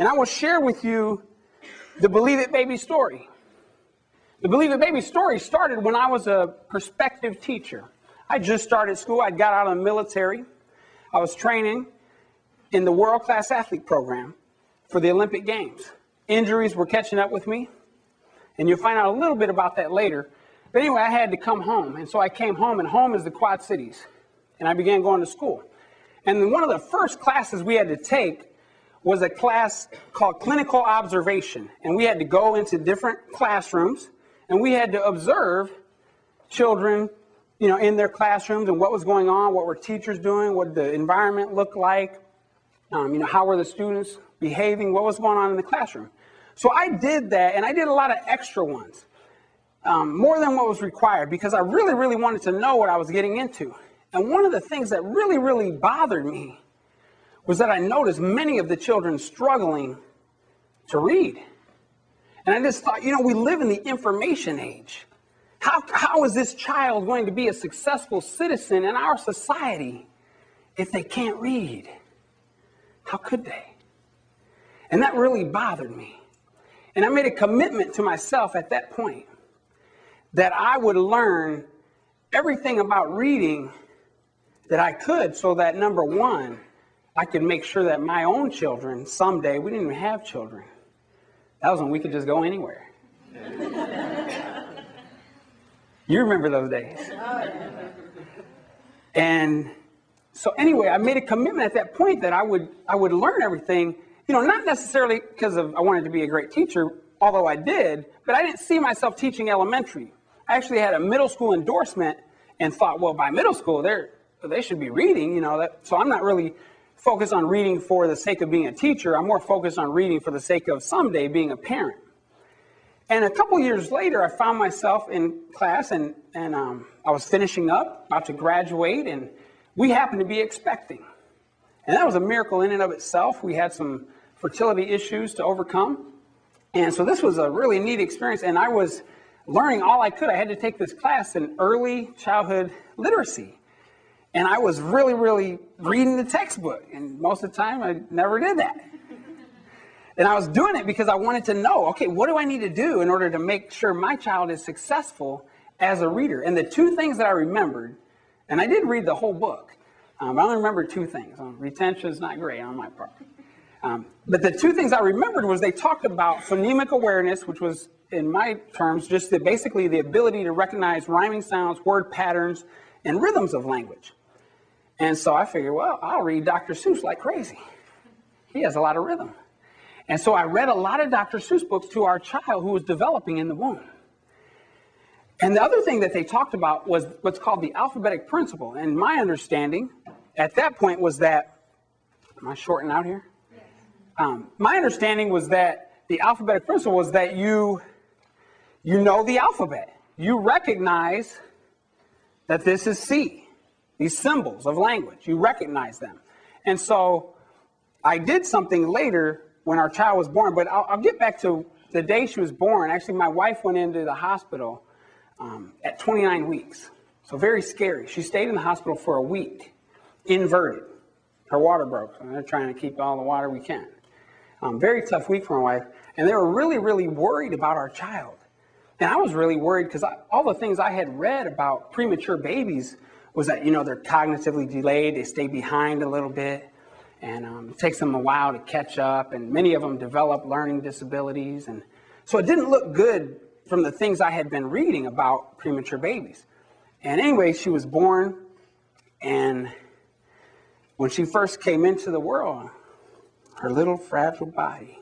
And I will share with you the Believe It Baby story. The Believe It Baby story started when I was a prospective teacher. I just started school. I got out of the military. I was training in the World Class Athlete program for the Olympic Games. Injuries were catching up with me, and you'll find out a little bit about that later. But anyway, I had to come home, and so I came home, and home is the Quad Cities, and I began going to school. And then one of the first classes we had to take was a class called Clinical Observation, and we had to go into different classrooms, and we had to observe children, in their classrooms and what was going on, what were teachers doing, what the environment looked like, how were the students behaving, what was going on in the classroom. So I did that, and I did a lot of extra ones, more than what was required, because I really, really wanted to know what I was getting into. And one of the things that really, really bothered me was that I noticed many of the children struggling to read. And I just thought, we live in the information age. How is this child going to be a successful citizen in our society if they can't read? How could they? And that really bothered me. And I made a commitment to myself at that point that I would learn everything about reading that I could, so that, number one, I could make sure that my own children someday, we didn't even have children. That was when we could just go anywhere. You remember those days. And so anyway, I made a commitment at that point that I would learn everything, not necessarily because I wanted to be a great teacher, although I did, but I didn't see myself teaching elementary. I actually had a middle school endorsement and thought, well, by middle school, they should be reading, so I'm not really focused on reading for the sake of being a teacher. I'm more focused on reading for the sake of someday being a parent. And a couple years later, I found myself in class, and I was finishing up, about to graduate, and we happened to be expecting. And that was a miracle in and of itself. We had some fertility issues to overcome. And so this was a really neat experience, and I was learning all I could. I had to take this class in early childhood literacy. And I was really, really reading the textbook. And most of the time, I never did that. And I was doing it because I wanted to know, okay, what do I need to do in order to make sure my child is successful as a reader? And the two things that I remembered, and I did read the whole book, I only remember two things. Retention is not great on my part. But the two things I remembered was they talked about phonemic awareness, which was, in my terms, just basically the ability to recognize rhyming sounds, word patterns, and rhythms of language. And so I figured, well, I'll read Dr. Seuss like crazy. He has a lot of rhythm. And so I read a lot of Dr. Seuss books to our child who was developing in the womb. And the other thing that they talked about was what's called the alphabetic principle. And my understanding at that point was that, am I shorting out here? My understanding was that the alphabetic principle was that you know the alphabet. You recognize that this is C, these symbols of language. You recognize them. And so I did something later when our child was born, but I'll get back to the day she was born. Actually, my wife went into the hospital at 29 weeks. So very scary. She stayed in the hospital for a week, inverted. Her water broke. So they're trying to keep all the water we can. Very tough week for my wife. And they were really, really worried about our child. And I was really worried because all the things I had read about premature babies was that, they're cognitively delayed. They stay behind a little bit. And it takes them a while to catch up. And many of them develop learning disabilities. And so it didn't look good from the things I had been reading about premature babies. And anyway, she was born. And when she first came into the world, her little fragile body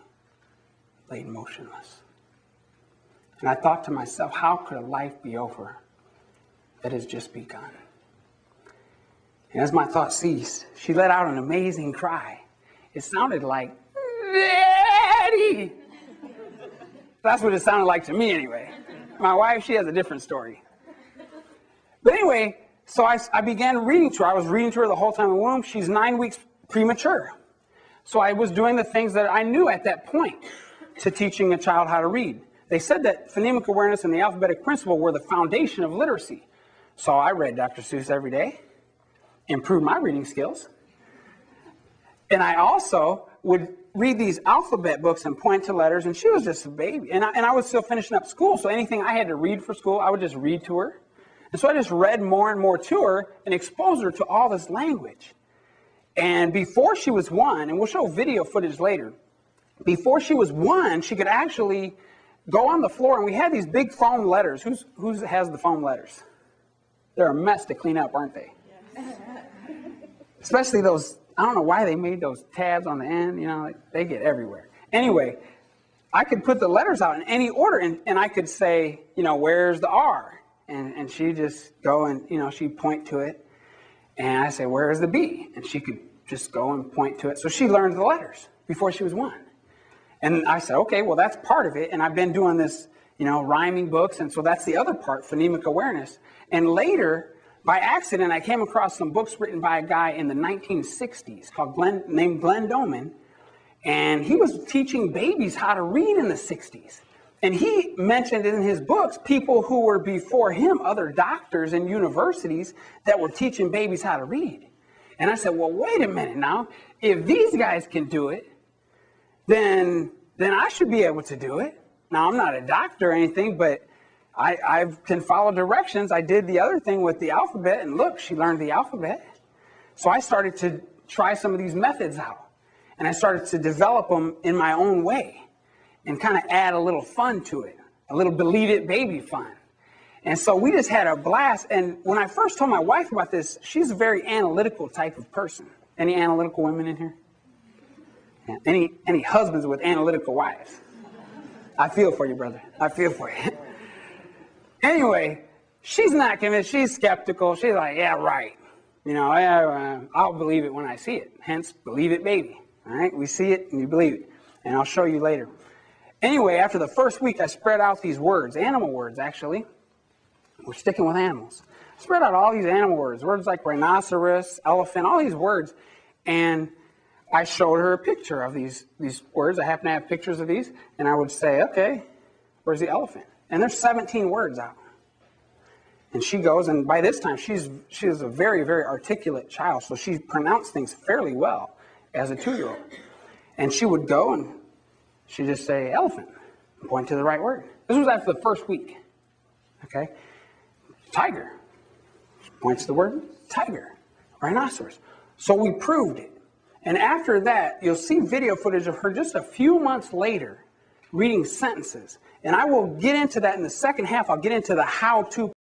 laid motionless. And I thought to myself, how could a life be over that has just begun? And as my thought ceased, she let out an amazing cry. It sounded like, Daddy! That's what it sounded like to me anyway. My wife, she has a different story. But anyway, so I began reading to her. I was reading to her the whole time in the womb. She's 9 weeks premature. So I was doing the things that I knew at that point to teaching a child how to read. They said that phonemic awareness and the alphabetic principle were the foundation of literacy. So I read Dr. Seuss every day, improved my reading skills. And I also would read these alphabet books and point to letters, and she was just a baby. And I was still finishing up school, so anything I had to read for school, I would just read to her. And so I just read more and more to her and exposed her to all this language. And before she was 1, and we'll show video footage later, before she was 1, she could actually go on the floor, and we had these big foam letters. Who has the foam letters? They're a mess to clean up, aren't they? Yes. Especially those, I don't know why they made those tabs on the end, you know, like, they get everywhere. Anyway, I could put the letters out in any order, and I could say, you know, where's the R? And she'd just go and, you know, she'd point to it. And I say, where's the B? And she could just go and point to it. So she learned the letters before she was 1. And I said, okay, well, that's part of it. And I've been doing this, you know, rhyming books. And so that's the other part, phonemic awareness. And later, by accident, I came across some books written by a guy in the 1960s named Glenn Doman. And he was teaching babies how to read in the 60s. And he mentioned in his books people who were before him, other doctors and universities that were teaching babies how to read. And I said, well, wait a minute now. If these guys can do it, then I should be able to do it. Now, I'm not a doctor or anything, but I can follow directions. I did the other thing with the alphabet, and look, she learned the alphabet. So I started to try some of these methods out, and I started to develop them in my own way and kind of add a little fun to it, a little believe it baby fun. And so we just had a blast. And when I first told my wife about this, she's a very analytical type of person. Any analytical women in here? Yeah. Any husbands with analytical wives? I feel for you, brother. I feel for you. Anyway, she's not convinced. She's skeptical. She's like, yeah, right. You know, I'll believe it when I see it. Hence, believe it baby. All right? We see it and you believe it. And I'll show you later. Anyway, after the first week, I spread out these words, animal words, actually. We're sticking with animals. I spread out all these animal words like rhinoceros, elephant, all these words. And I showed her a picture of these words. I happen to have pictures of these. And I would say, okay, where's the elephant? And there's 17 words out. And she goes, and by this time, she is a very, very articulate child. So she pronounced things fairly well as a 2-year-old. And she would go and she'd just say elephant, and point to the right word. This was after the first week. Okay? Tiger. She points to the word tiger. Rhinoceros. So we proved it. And after that, you'll see video footage of her just a few months later reading sentences. And I will get into that in the second half. I'll get into the how-to